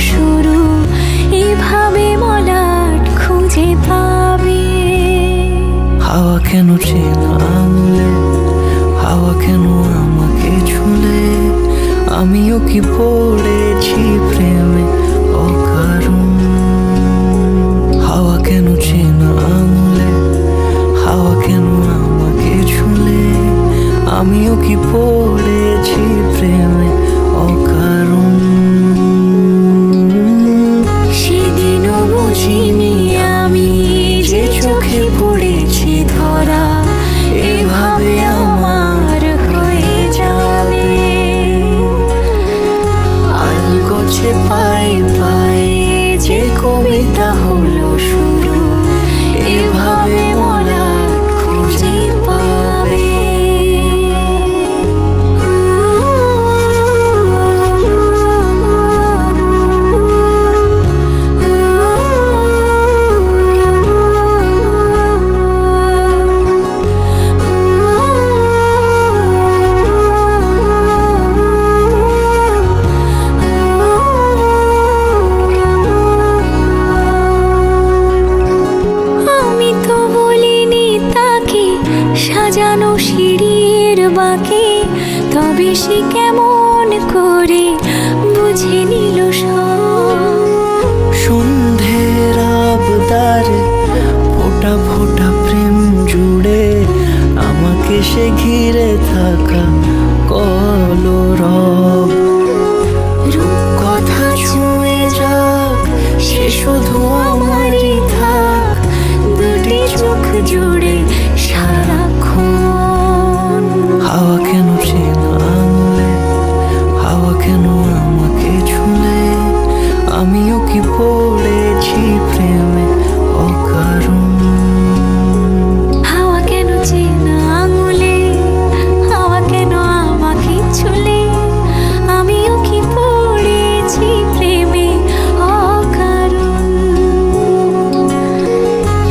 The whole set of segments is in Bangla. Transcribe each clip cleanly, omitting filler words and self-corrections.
শুরু, এভাবে মলাট খুঁজে পাবে। হাওয়া কেন চেনা আঙুলে, হাওয়া কেন আমাকে ছুলে, আমিও কি পড়েছি প্রেমে অকারণ। হাওয়া কেন চেনা আঙুলে, হাওয়া কেন আমাকে ছুলে, আমিও কি পড়েছি প্রেমে অকারণ। সেদিনও বুঝিনি আমি যে চোখে পড়েছি ধরা, এভাবে আমার হয়ে যাবে। আলগোছে পাই পাই যে কবিতা হলো শুরু, এভাবে মলাট খুঁজে পাবে। আমি তো বলিনি তাকে সাজানো সিঁড়ির বাঁকে, তবে সে কেমন করে বুঝে নিল সব। সন্ধ্যের আবদারে ফোটা ফোটা প্রেম জুড়ে, আমাকে সে ঘিরে থাকা কলরব। রূপকথা ছুঁয়ে যাক, সে শুধু আমারই থাক, দুটি চোখ জুড়ে সারাক্ষণ। হাওয়া কেন চেনা আঙুলে, হাওয়া কেন আমাকে ছুলে, আমিও কি পড়েছি প্রেমে অকারণ। হাওয়া কেন চেনা আঙুলে, হাওয়া কেন আমাকে ছুলে, আমিও কি পড়েছি প্রেমে অকারণ।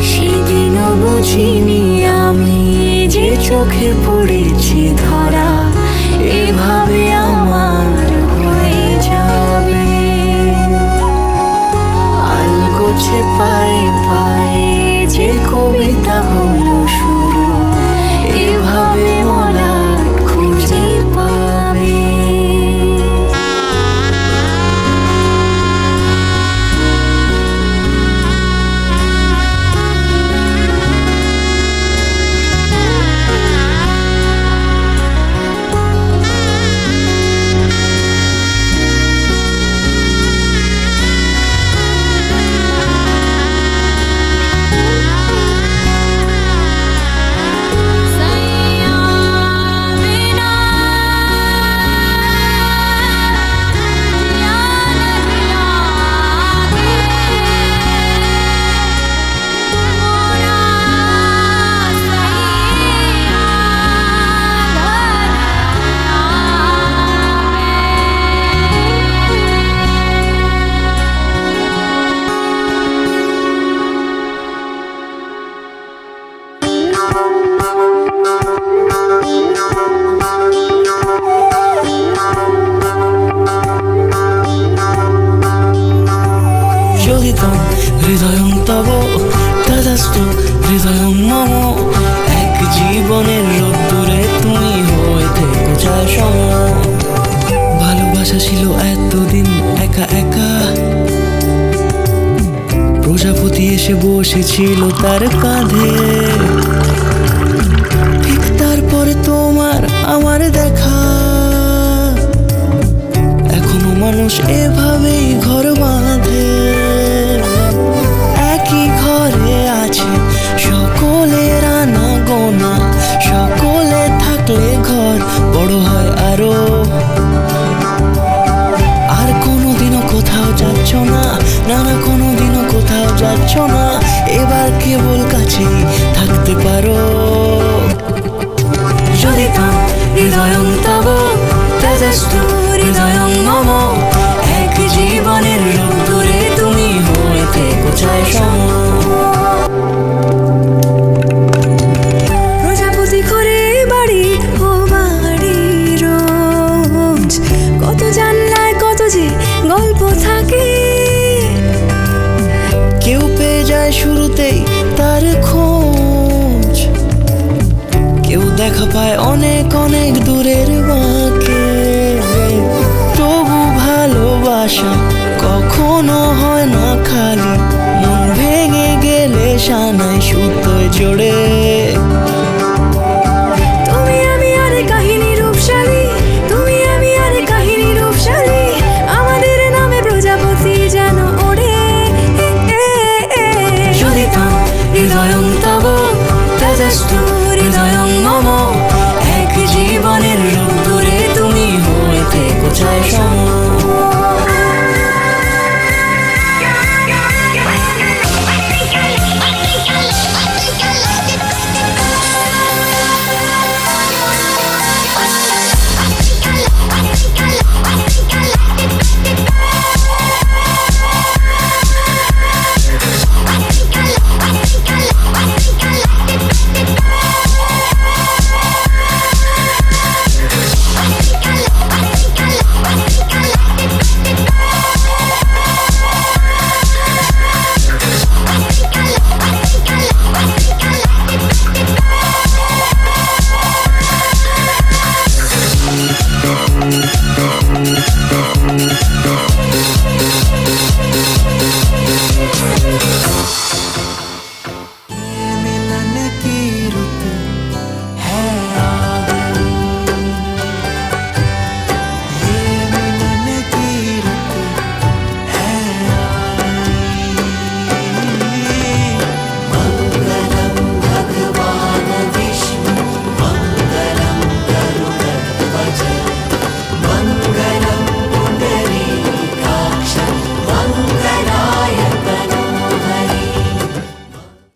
সেদিনও বুঝিনি আমি যে চোখে পড়েছি ধরা, এভাবে আমার হয়ে যাবে। আলগোছে পাই পাই যে কবিতা হলো শুরু, এভাবে মলাট খুঁজে পাবে। যোগিতম হৃদয়ং তব তদাস্তু হৃদয়ং মম। এক জীবনের রোদ্দুরে তুমি হয়ে থেকো যায় সম। ভালোবাসা ছিল এতদিন একা একা, প্রজাপতি এসে বসেছিল তার কাঁধে। ঠিক তারপরে তোমার আমার দেখা, এখনো মানুষ এভাবেই ঘর বাঁধে। একই ঘরে আছে সকলের আনা গোনা, সকলে থাকলে ঘর বড় হয় আরো। আর কোনোদিনও কোথাও যাচ্ছ না, না না কোনোদিনও কোথাও যাচ্ছ না, এবার কেবল কাছেই থাকতে পারো। যদি হৃদয়ং তব তদাস্তু হৃদয়ং মম। এক জীবনের রোদ্দুরে তুমি হয়ে থেকো যায় সম। প্রজাপতি করে বাড়ি ও বাড়ি রোজ, কত জানলায় কত যে গল্প থাকে। নেয় শুরুতেই তার খোঁজ। কেউ দেখা পায় অনেক অনেক দূরের বাঁকে, তবু ভালোবাসা কখনো হয় না খালি। মন ভেঙে গেলে সানাই সুতোয় জোড়ে